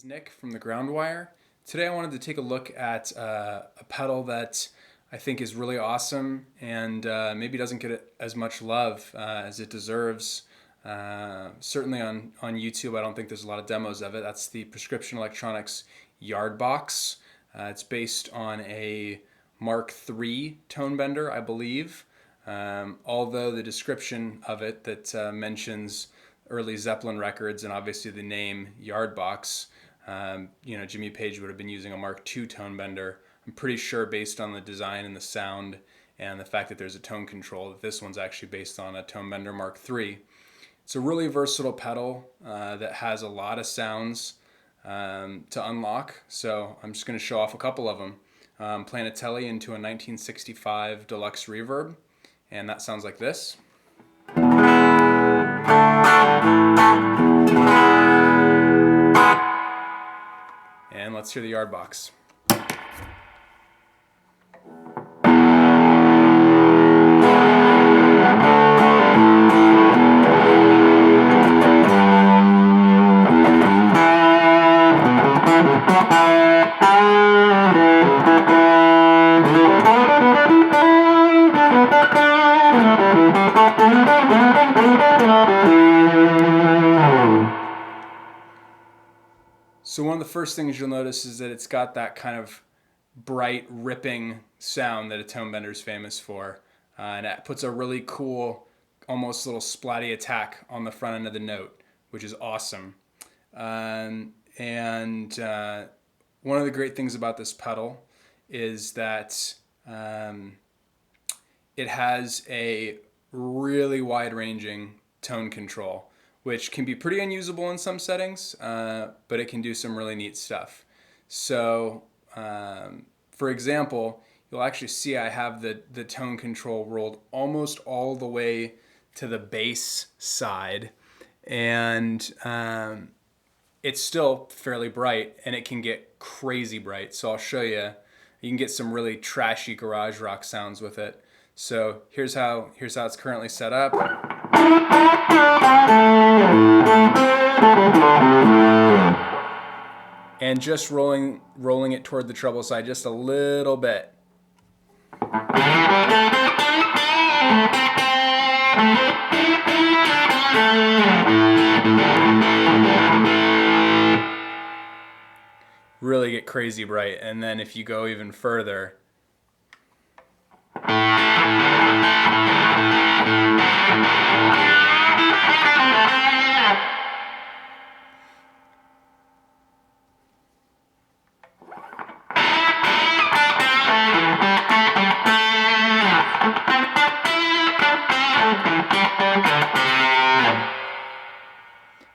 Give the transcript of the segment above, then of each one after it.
Nick from the Groundwire. Today I wanted to take a look at a pedal that I think is really awesome and maybe doesn't get as much love as it deserves. Certainly on YouTube I don't think there's a lot of demos of it. That's the Prescription Electronics Yardbox. It's based on a Mark III Tonebender, I believe. Although the description of it that mentions early Zeppelin records and obviously the name Yardbox, Jimmy Page would have been using a Mark II Tonebender. I'm pretty sure based on the design and the sound and the fact that there's a tone control that this one's actually based on a Tonebender Mark III. It's a really versatile pedal that has a lot of sounds to unlock, so I'm just going to show off a couple of them. I'm playing a Tele into a 1965 Deluxe Reverb, and that sounds like this. And let's hear the Yardbox. So one of the first things you'll notice is that it's got that kind of bright, ripping sound that a Tonebender is famous for. And it puts a really cool, almost little splatty attack on the front end of the note, which is awesome. One of the great things about this pedal is that it has a really wide-ranging tone control, which can be pretty unusable in some settings, but it can do some really neat stuff. So, for example, you'll actually see I have the tone control rolled almost all the way to the bass side, and it's still fairly bright, and it can get crazy bright. So I'll show you. You can get some really trashy garage rock sounds with it. So here's how it's currently set up. And just rolling it toward the treble side just a little bit. Really get crazy bright. And then if you go even further,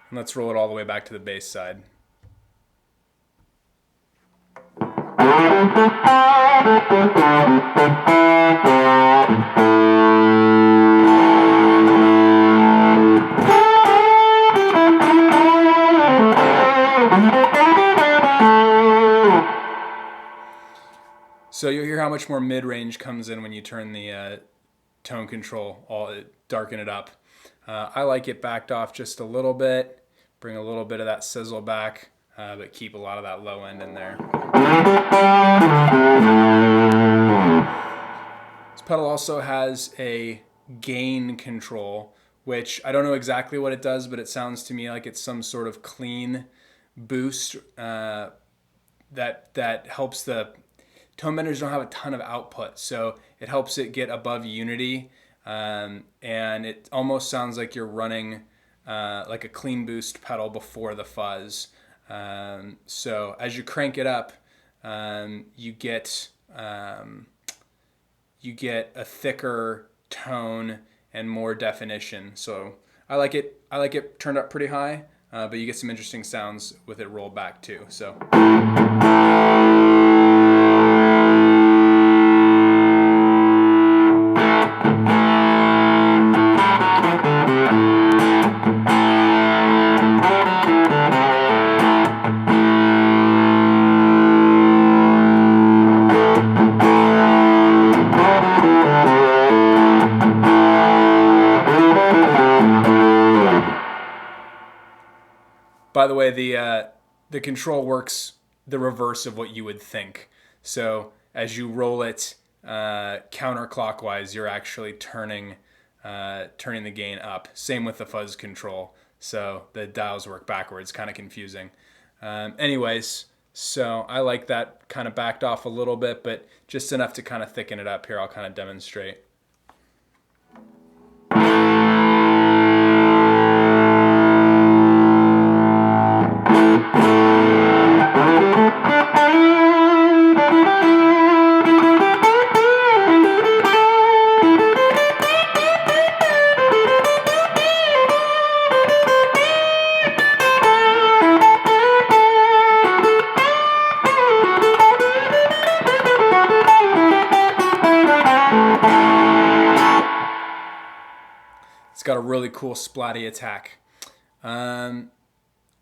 and let's roll it all the way back to the bass side. So you'll hear how much more mid-range comes in when you turn the tone control, darken it up. I like it backed off just a little bit, bring a little bit of that sizzle back, but keep a lot of that low end in there. This pedal also has a gain control, which I don't know exactly what it does, but it sounds to me like it's some sort of clean boost that helps the Tonebenders don't have a ton of output, so it helps it get above unity, and it almost sounds like you're running like a clean boost pedal before the fuzz. So as you crank it up, you get a thicker tone and more definition. So I like it turned up pretty high, but you get some interesting sounds with it rolled back too. So. By the way, the the control works the reverse of what you would think. So as you roll it counterclockwise, you're actually turning the gain up. Same with the fuzz control. So the dials work backwards, kind of confusing. Anyways, so I like that kind of backed off a little bit, but just enough to kind of thicken it up here. I'll kind of demonstrate. It's got a really cool splatty attack. One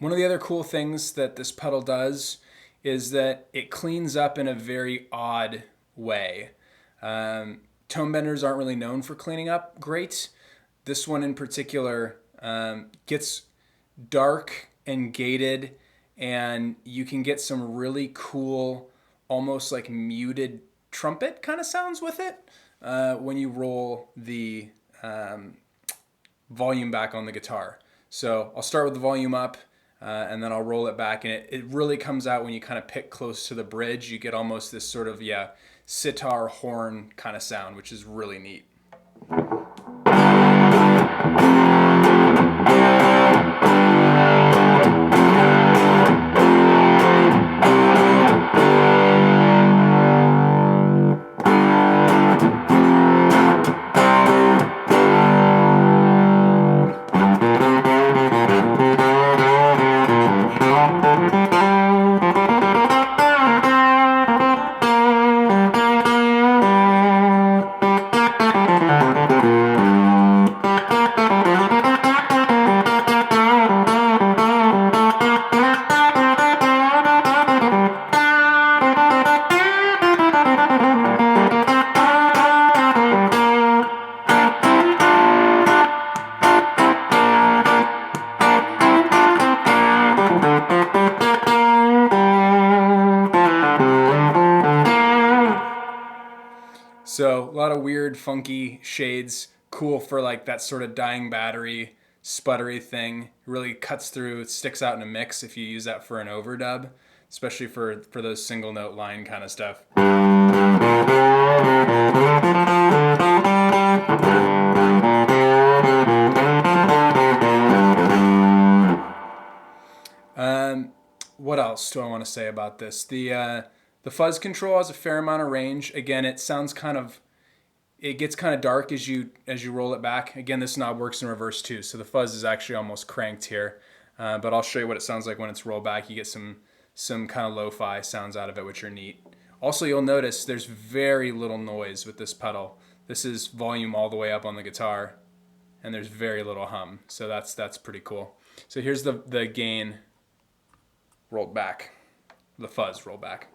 of the other cool things that this pedal does is that it cleans up in a very odd way. Tonebenders aren't really known for cleaning up great. This one in particular gets dark and gated, and you can get some really cool, almost like muted trumpet kind of sounds with it when you roll the volume back on the guitar. So I'll start with the volume up and then I'll roll it back, and it really comes out when you kind of pick close to the bridge. You get almost this sort of, sitar horn kind of sound, which is really neat. So a lot of weird, funky shades, cool for like that sort of dying battery, sputtery thing. Really cuts through, it sticks out in a mix if you use that for an overdub, especially for those single note line kind of stuff. What else do I want to say about this? The fuzz control has a fair amount of range. Again, it sounds it gets kind of dark as you roll it back. Again, this knob works in reverse too, so the fuzz is actually almost cranked here. But I'll show you what it sounds like when it's rolled back. You get some kind of lo-fi sounds out of it, which are neat. Also, you'll notice there's very little noise with this pedal. This is volume all the way up on the guitar, and there's very little hum. So that's pretty cool. So here's the gain rolled back, the fuzz rolled back.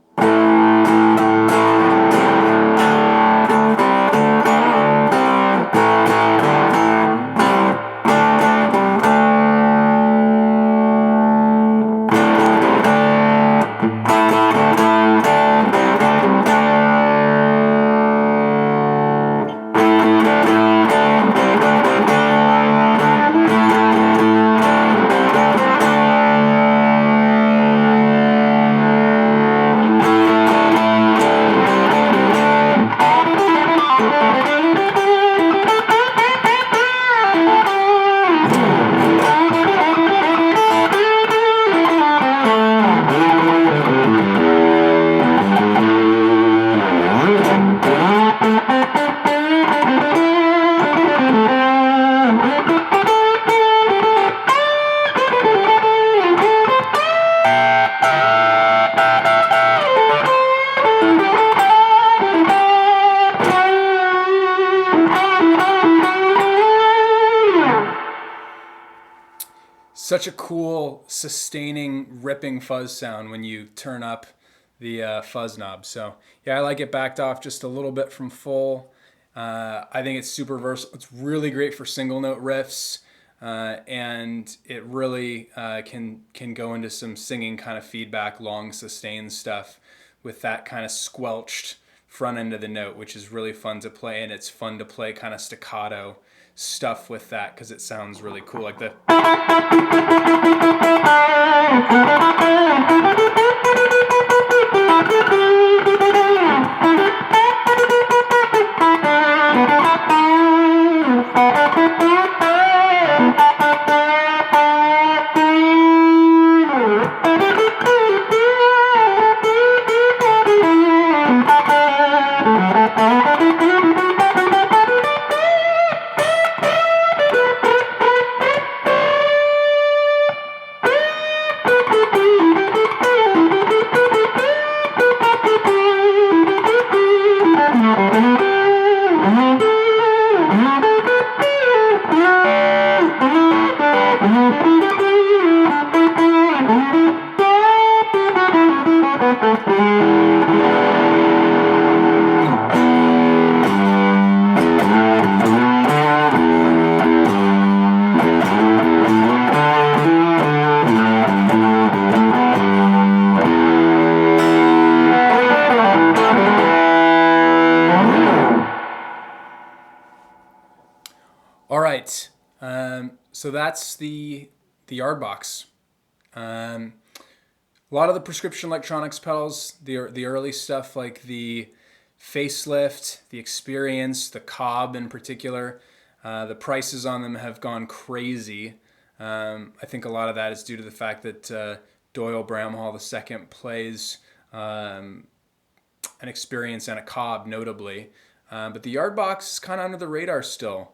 Such a cool, sustaining, ripping fuzz sound when you turn up the fuzz knob. So yeah, I like it backed off just a little bit from full. I think it's super versatile. It's really great for single note riffs. and it really can go into some singing kind of feedback, long sustained stuff with that kind of squelched front end of the note, which is really fun to play, and it's fun to play kind of staccato stuff with that because it sounds really cool, like the All right, so that's the Yardbox. A lot of the Prescription Electronics pedals, the early stuff like the Facelift, the Experience, the Cobb in particular, the prices on them have gone crazy. I think a lot of that is due to the fact that Doyle Bramhall II plays an Experience and a Cobb notably. But the Yardbox is kind of under the radar still.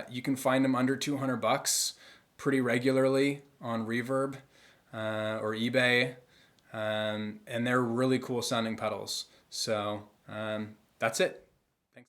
You can find them under $200 pretty regularly on Reverb or eBay, and they're really cool sounding pedals. So that's it.